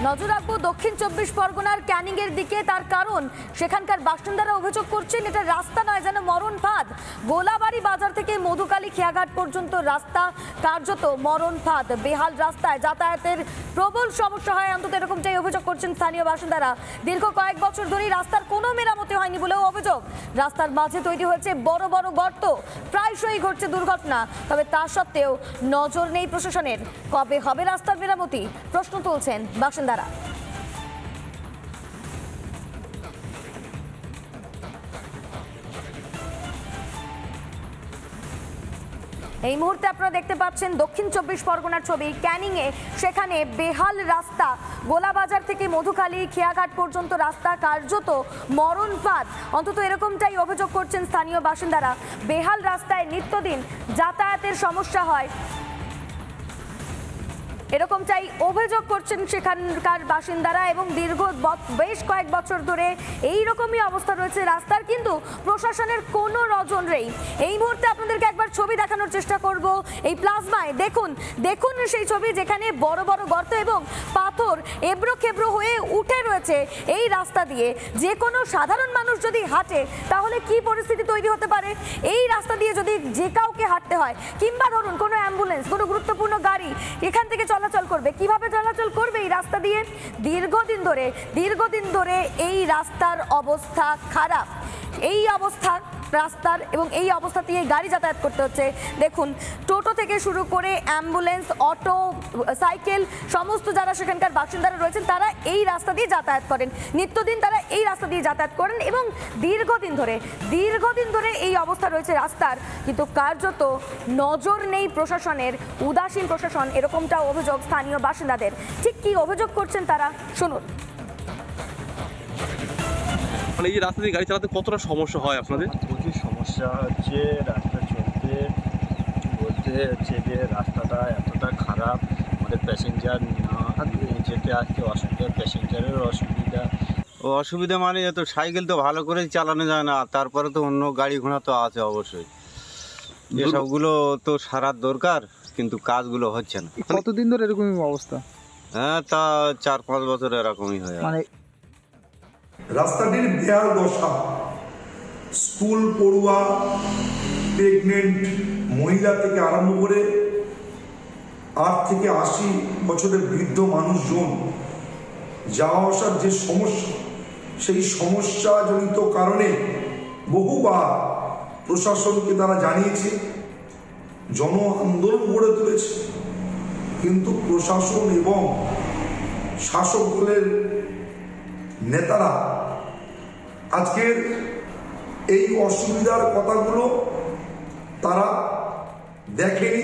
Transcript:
নজর রাখবো দক্ষিণ 24 পরগনার ক্যানিং এর দিকে। তার কারণ সেখানকার বাসিন্দারা অভিযোগ করছেন এটা রাস্তা নয়, যেন মরণ ফাঁদ। গোলাবাড়ি বাজার থেকে মধুকালী খেয়াঘাট পর্যন্ত রাস্তা কার্যত মরণ ফাঁদ। বেহাল রাস্তায় যাতায়াতের প্রবল সমস্যা হয়, অন্তত এরকমটাই অভিযোগ করছেন স্থানীয় বাসিন্দারা। দীর্ঘ কয়েক বছর ধরেই রাস্তার কোনো মেরামতি হয়নি বলেও অভিযোগ। রাস্তার মাঝে তৈরি হয়েছে বড় বড় গর্ত, প্রায়শই ঘটছে দুর্ঘটনা। তবে তা সত্ত্বেও নজর নেই প্রশাসনের। কবে হবে রাস্তার মেরামতি, প্রশ্ন তুলছেন বাসিন্দারা। এই মুহূর্তে আপনারা দেখতে পাচ্ছেন দক্ষিণ 24 পরগনার ছবি, ক্যানিং এ। সেখানে বেহাল রাস্তা, গোলাবাজার থেকে মধুকালী খেয়াঘাট পর্যন্ত রাস্তা কার্যত মরণ ফাঁদ। অন্তত এরকমটাই অভিযোগ করছেন স্থানীয় বাসিন্দারা। বেহাল রাস্তায় নিত্যদিন যাতায়াতের সমস্যা হয়, এরকমটাই অভিযোগ করছেন সেখানকার বাসিন্দারা। এবং দীর্ঘ বেশ কয়েক বছর ধরে এই রকমই অবস্থা রয়েছে রাস্তার, কিন্তু প্রশাসনের কোনো নজর নেই। এই মুহূর্তে আপনাদেরকে একবার ছবি দেখানোর চেষ্টা করব এই প্লাজমায়। দেখুন দেখুন সেই ছবি, যেখানে বড় বড় গর্ত এবং পাথর এবড়ো খেবড়ো হয়ে উঠে রয়েছে এই রাস্তা দিয়ে। যে কোনো সাধারণ মানুষ যদি হাঁটে তাহলে কি পরিস্থিতি তৈরি হতে পারে। এই রাস্তা দিয়ে যদি যে কাউকে হাঁটতে হয়, কিংবা ধরুন কোনো অ্যাম্বুলেন্স, কোনো গুরুত্বপূর্ণ গাড়ি এখান থেকে চলাচল করবে, কিভাবে চলাচল করবে এই রাস্তা দিয়ে? দীর্ঘদিন ধরে এই রাস্তার অবস্থা খারাপ। এই অবস্থা রাস্তার, এবং এই অবস্থাতেই গাড়ি যাতায়াত করতে হচ্ছে। দেখুন, টোটো থেকে শুরু করে অ্যাম্বুলেন্স, অটো, সাইকেল, সমস্ত যারা সেখানকার বাসিন্দারা রয়েছেন তারা এই রাস্তা দিয়ে যাতায়াত করেন। নিত্যদিন তারা এই রাস্তা দিয়ে যাতায়াত করেন এবং দীর্ঘদিন ধরে এই অবস্থা রয়েছে রাস্তার। কিন্তু কার্যত নজর নেই প্রশাসনের, উদাসীন প্রশাসন, এরকমটা অভিযোগ স্থানীয় বাসিন্দাদের। ঠিক কি অভিযোগ করছেন তারা, শুনুন। মানে এই রাস্তা দিয়ে গাড়ি চালাতে কতটা সমস্যা হয় আপনাদের? প্রচুর সমস্যা হচ্ছে রাস্তা চলতে বলতে হচ্ছে যে রাস্তাটা এতটা খারাপ, আমাদের প্যাসেঞ্জার যেতে আসতে অসুবিধা, প্যাসেঞ্জারের অসুবিধা মানে এত সাইকেল তো ভালো করে চালানো যায় না, তারপরে তো অন্য গাড়ি ঘোড়া তো আছে অবশ্যই। এসবগুলো তো সারার দরকার, কিন্তু কাজগুলো হচ্ছে না। কতদিন ধরে এরকম অবস্থা? হ্যাঁ, তা 4-5 বছর এরকমই হয়। মানে রাস্তাটির বেহাল দশা, স্কুল পড়ুয়া, প্রেগনেন্ট মহিলা থেকে আরম্ভ করে 8 থেকে 80 বছরের বৃদ্ধ মানুষজন যাওয়া আসার যে সমস্যা, সেই সমস্যাজনিত কারণে বহুবার প্রশাসনকে তারা জানিয়েছে, জন আন্দোলন গড়ে তুলেছে, কিন্তু প্রশাসন এবং শাসক দলের নেতারা আজকের এই অসুবিধার কথাগুলো তারা দেখেনি,